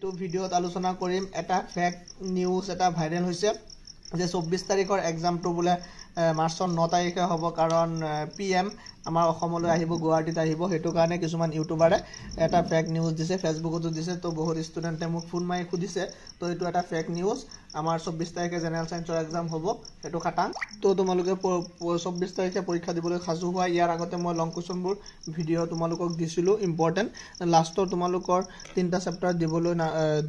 এইটো ভিডিঅ'ত আলোচনা কৰিম এটা ফেক নিউজ এটা ভাইৰেল হৈছে যে 24 তাৰিখৰ এক্সামটো বোলে মাৰ্চৰ 9 তাৰিখে হ'ব কাৰণ PM আমাৰ অসমলৈ আহিব গুৱাহাটীত আহিব হেতু কাৰণে কিছুমান ইউটিউবাৰে এটা ফেক নিউজ দিছে ফেসবুকতো দিছে তো বহুত ষ্টুডেন্টে মোক ফোন মাৰি খুদিছে তো এটো এটা ফেক নিউজ আমাৰ 24 তাৰিখে জেনেৰেল সায়েন্সৰ এক্সাম হ'ব হেতু খাটাং তো তোমালোকে 24 তাৰিখে পৰীক্ষা দিবলৈ খাজু হোৱা ইয়াৰ আগতে মই লং কোৱেশ্চনবোৰ ভিডিঅ' তোমালোকক দিছিলো ইম্পৰ্টেন্ট লাষ্টৰ তোমালোকৰ তিনটা চেপ্টাৰ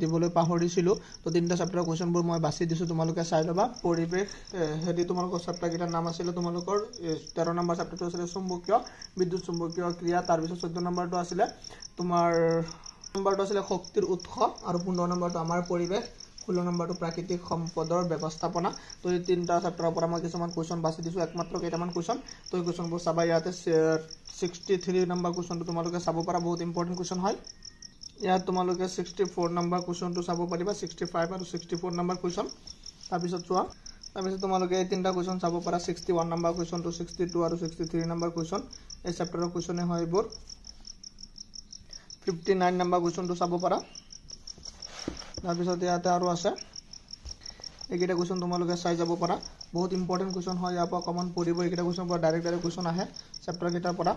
দিবলৈ পাহৰিছিলো তো তিনটা চেপ্টাৰ কোৱেশ্চনবোৰ মই বাছি দিছো তোমালোকে চাই লবা পৰিবেশ হেদি তোমালোকৰ চেপ্টাৰ কিটাৰ নাম আছিল তোমালোকৰ 13 নম্বৰ চেপ্টাৰটো আছিল চুম্বকীয় বিদ্যুৎ চুম্বকীয় ক্ৰিয়া তাৰ পিছত 14 নম্বৰটো আছিল তোমাৰ নম্বৰটো আছিল শক্তিৰ উৎস আৰু 15 নম্বৰটো আমাৰ পৰিবেশ 16 নম্বৰটো প্ৰাকৃতিক সম্পদৰ ব্যৱস্থাপনা তো এই তিনটা চেপ্টাৰৰ পৰা মই কিছুমান কোৱেশ্চন বাছি দিছো একমাত্ৰ কেইটামান কোৱেশ্চন তো এই কোৱেশ্চনবোৰ চাবা ইয়াতে 63 নম্বৰ কোৱেশ্চনটো তোমালোকে চাব পাৰা বহুত ইম্পৰ্টেন্ট কোৱেশ্চন হয় ইয়াত তোমালোকে 64 নম্বৰ কোৱেশ্চনটো চাব পাৰিবা 65 আৰু 64 নম্বৰ কোৱেশ্চন তাৰ পিছত চোৱা তাৰপিছত তোমালোকে এই তিনটা কোৱেশ্চন চাব পাৰা 61 নম্বৰ কোৱেশ্চনটো 62 আৰু 63 নম্বৰ কোৱেশ্চন এই চেপ্টাৰৰ কোৱেশ্চনে হয় এইবোৰ 59 নম্বৰ কোৱেশ্চনটো চাব পাৰা তাৰ পিছত ইয়াতে আৰু আছে এইকেইটা কোৱেশ্চন তোমালোকে চাই যাব পাৰা বহুত ইম্পৰ্টেন্ট কোৱেশ্চন হয় ইয়াৰ পৰা কমন পৰিব এইকেইটা কোৱেশ্চন পৰা ডাইৰেক্ট কোৱেশ্চন আহে চেপ্টাৰ কেইটাৰ পৰা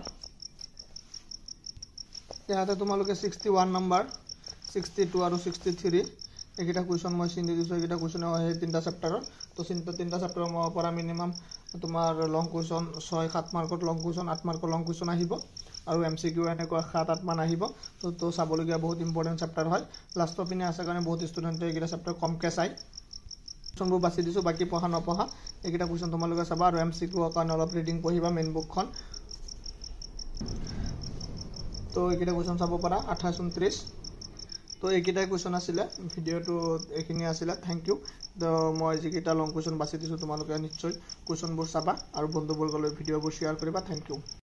ইয়াতে তোমালোকে 61 নম্বৰ 62 আৰু 63 এইকেইটা কোৱেশ্চন মই চিন দিছো এইকেইটা কোৱেশ্চন হয় তিনটা চেপ্টাৰৰ তো তিনটা চেপ্টাৰৰ পৰা মিনিমাম তোমাৰ লং কোৱেশ্চন 6-7 মাৰ্কৰ লং কোৱেশ্চন 8 মাৰ্কৰ লং কোৱেশ্চন আহিব আৰু MCQ এনেকুৱা 7-8 মান আহিব তো চাবলগীয়া বহুত ইম্পৰ্টেন্ট চেপ্টাৰ হয় লাষ্টৰ পিনে আছে কাৰণে বহুত ষ্টুডেন্টে এইকেইটা চেপ্টাৰ কমকে চাই কোৱেশ্চনবোৰ বাছি দিছো বাকি পঢ়া নপঢ়া এইকেইটা কোৱেশ্চন তোমালোকে চাবা আৰু MCQ কাৰণে অলপ ৰিডিং পঢ়িবা মেইন বুকখন তো এইকেইটা কোৱেশ্চন চাব পাৰা 28-29 তো এইকেইটা কোৱেশ্চন আছিল ভিডিঅ'টো এইখিনি আছিল থ্যাংক ইউ তো মই যিকেইটা লং কোৱেশ্চন বাছি দিছো তোমালোকে নিশ্চয় কোৱেশ্চনবোৰ চাবা আৰু বন্ধুবৰ্গলৈ ভিডিঅ'বোৰ শ্বেয়াৰ কৰিবা থ্যাংক ইউ